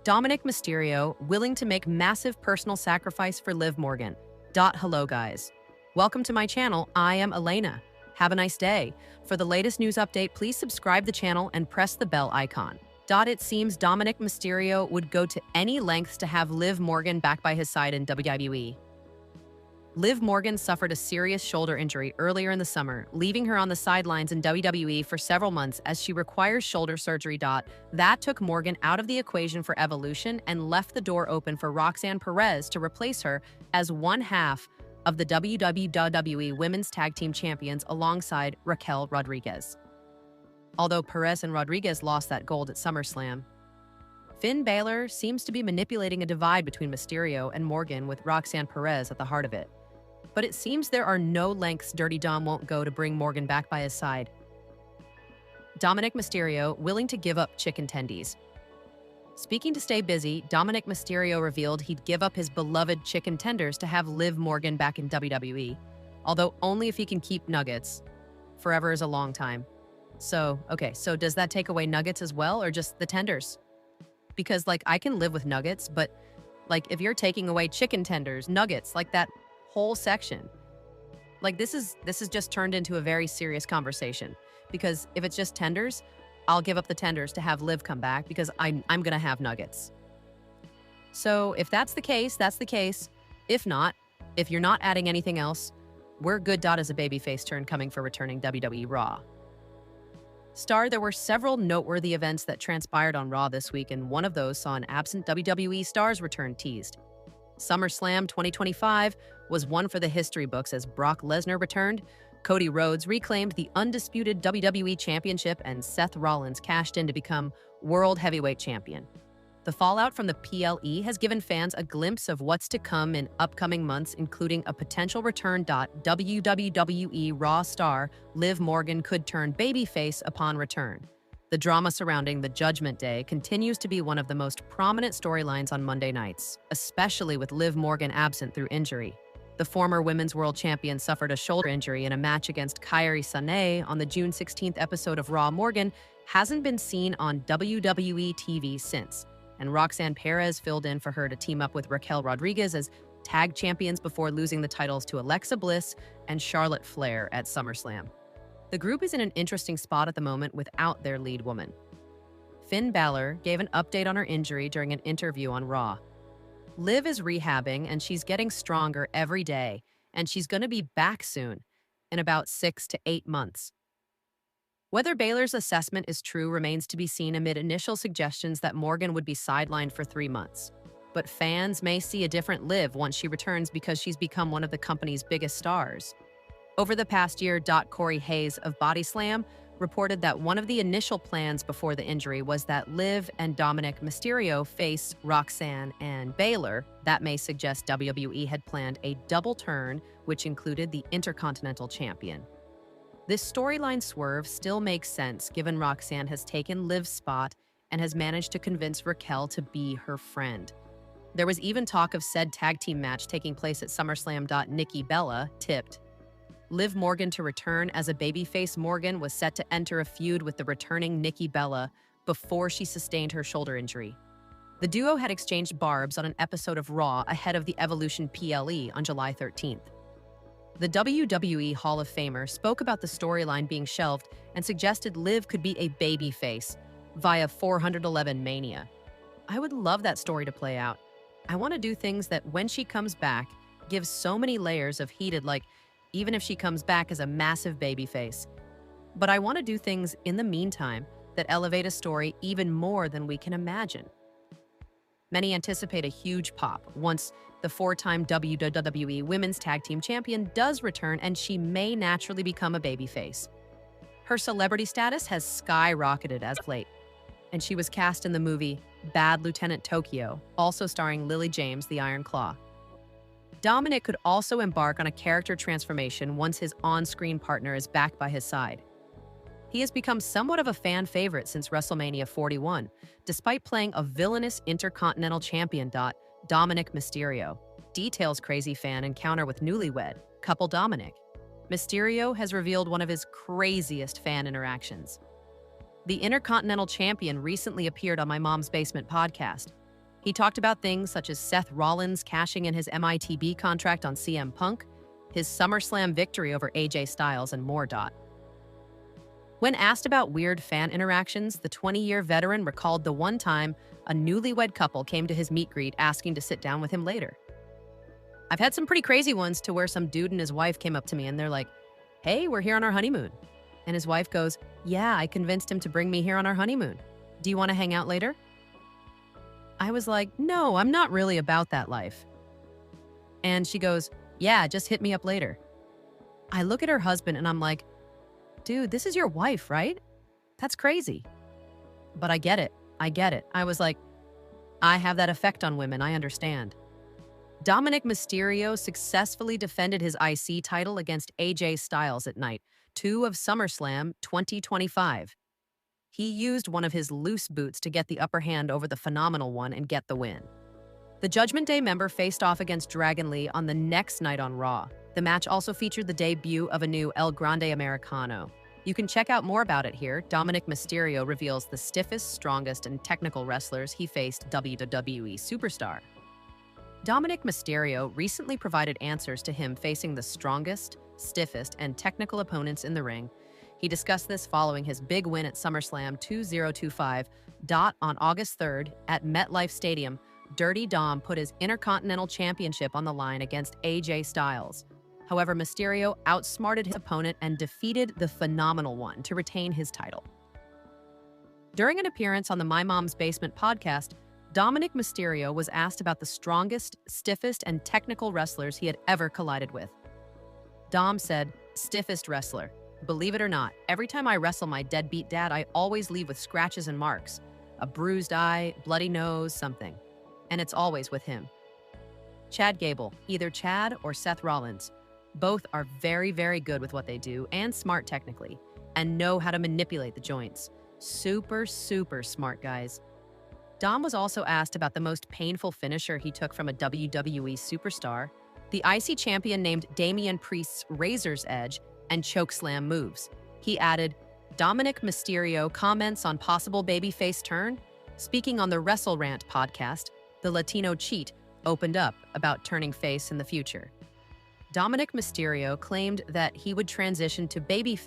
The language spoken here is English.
Dominik Mysterio willing to make massive personal sacrifice for Liv Morgan. Hello guys. Welcome to my channel. I am Elena. Have a nice day. For the latest news update, please subscribe the channel and press the bell icon. It seems Dominik Mysterio would go to any lengths to have Liv Morgan back by his side in WWE. Liv Morgan suffered a serious shoulder injury earlier in the summer, leaving her on the sidelines in WWE for several months as she requires shoulder surgery. That took Morgan out of the equation for Evolution and left the door open for Roxanne Perez to replace her as one half of the WWE Women's Tag Team Champions alongside Raquel Rodriguez. Although Perez and Rodriguez lost that gold at SummerSlam, Finn Balor seems to be manipulating a divide between Mysterio and Morgan with Roxanne Perez at the heart of it. But it seems there are no lengths Dirty Dom won't go to bring Morgan back by his side. Dominik Mysterio willing to give up chicken tendies. Speaking to stay busy, Dominik Mysterio revealed he'd give up his beloved chicken tenders to have Liv Morgan back in WWE, although only if he can keep nuggets. Forever is a long time. So does that take away nuggets as well, or just the tenders? Because, I can live with nuggets, but, if you're taking away chicken tenders, nuggets, that whole section, this is just turned into a very serious conversation. Because if it's just tenders, I'll give up the tenders to have Liv come back because I'm gonna have nuggets. So if that's the case, that's the case. If not, if you're not adding anything else, we're good. As a babyface turn coming for returning WWE Raw. There were several noteworthy events that transpired on Raw this week, and one of those saw an absent WWE star's return teased. SummerSlam 2025 was one for the history books as Brock Lesnar returned, Cody Rhodes reclaimed the undisputed WWE Championship, and Seth Rollins cashed in to become World Heavyweight Champion. The fallout from the PLE has given fans a glimpse of what's to come in upcoming months, including a potential return. WWE Raw star Liv Morgan could turn babyface upon return. The drama surrounding the Judgment Day continues to be one of the most prominent storylines on Monday nights, especially with Liv Morgan absent through injury. The former Women's World Champion suffered a shoulder injury in a match against Kairi Sane on the June 16th episode of Raw. Morgan hasn't been seen on WWE TV since, and Roxanne Perez filled in for her to team up with Raquel Rodriguez as tag champions before losing the titles to Alexa Bliss and Charlotte Flair at SummerSlam. The group is in an interesting spot at the moment without their lead woman. Finn Balor gave an update on her injury during an interview on Raw. Liv is rehabbing and she's getting stronger every day, and she's going to be back soon, in about 6 to 8 months. Whether Balor's assessment is true remains to be seen amid initial suggestions that Morgan would be sidelined for 3 months. But fans may see a different Liv once she returns because she's become one of the company's biggest stars. Over the past year, Corey Hayes of Body Slam reported that one of the initial plans before the injury was that Liv and Dominik Mysterio face Roxanne and Balor. That may suggest WWE had planned a double turn, which included the Intercontinental Champion. This storyline swerve still makes sense given Roxanne has taken Liv's spot and has managed to convince Raquel to be her friend. There was even talk of said tag team match taking place at SummerSlam. Nikki Bella tipped Liv Morgan to return as a babyface. Morgan was set to enter a feud with the returning Nikki Bella before she sustained her shoulder injury. The duo had exchanged barbs on an episode of Raw ahead of the Evolution PLE on July 13th. The WWE Hall of Famer spoke about the storyline being shelved and suggested Liv could be a babyface via 411 Mania. I would love that story to play out. I want to do things that when she comes back gives so many layers of heated, even if she comes back as a massive babyface. But I want to do things in the meantime that elevate a story even more than we can imagine. Many anticipate a huge pop once the 4-time WWE Women's Tag Team Champion does return, and she may naturally become a babyface. Her celebrity status has skyrocketed as of late, and she was cast in the movie Bad Lieutenant Tokyo, also starring Lily James, the Iron Claw. Dominic could also embark on a character transformation once his on-screen partner is back by his side. He has become somewhat of a fan favorite since WrestleMania 41, despite playing a villainous Intercontinental Champion. Dominik Mysterio details crazy fan encounter with newlywed couple Dominic. Mysterio has revealed one of his craziest fan interactions. The Intercontinental Champion recently appeared on my Mom's Basement podcast. He talked about things such as Seth Rollins cashing in his MITB contract on CM Punk, his SummerSlam victory over AJ Styles, and more. When asked about weird fan interactions, the 20-year veteran recalled the one time a newlywed couple came to his meet greet asking to sit down with him later. I've had some pretty crazy ones to where some dude and his wife came up to me and they're like, "Hey, we're here on our honeymoon." And his wife goes, "Yeah, I convinced him to bring me here on our honeymoon. Do you want to hang out later?" I was like, "No, I'm not really about that life." And she goes, "Yeah, just hit me up later." I look at her husband and I'm like, "Dude, this is your wife, right? That's crazy." But I get it. I was like, I have that effect on women. I understand. Dominik Mysterio successfully defended his IC title against AJ Styles at Night 2 of SummerSlam 2025. He used one of his loose boots to get the upper hand over the Phenomenal One and get the win. The Judgment Day member faced off against Dragon Lee on the next night on Raw. The match also featured the debut of a new El Grande Americano. You can check out more about it here. Dominik Mysterio reveals the stiffest, strongest, and technical wrestlers he faced WWE superstar. Dominik Mysterio recently provided answers to him facing the strongest, stiffest, and technical opponents in the ring. He discussed this following his big win at SummerSlam 2025. On August 3rd at MetLife Stadium, Dirty Dom put his Intercontinental Championship on the line against AJ Styles. However, Mysterio outsmarted his opponent and defeated the Phenomenal One to retain his title. During an appearance on the My Mom's Basement podcast, Dominik Mysterio was asked about the strongest, stiffest, and technical wrestlers he had ever collided with. Dom said, "Stiffest wrestler. Believe it or not, every time I wrestle my deadbeat dad, I always leave with scratches and marks. A bruised eye, bloody nose, something. And it's always with him." Chad Gable, either Chad or Seth Rollins. Both are very, very good with what they do and smart technically, and know how to manipulate the joints. Super, super smart guys. Dom was also asked about the most painful finisher he took from a WWE superstar. The IC champion named Damian Priest's Razor's Edge and chokeslam moves. He added, "Dominik Mysterio comments on possible babyface turn?" Speaking on the Wrestle Rant podcast, the Latino Cheat opened up about turning face in the future. Dominik Mysterio claimed that he would transition to babyface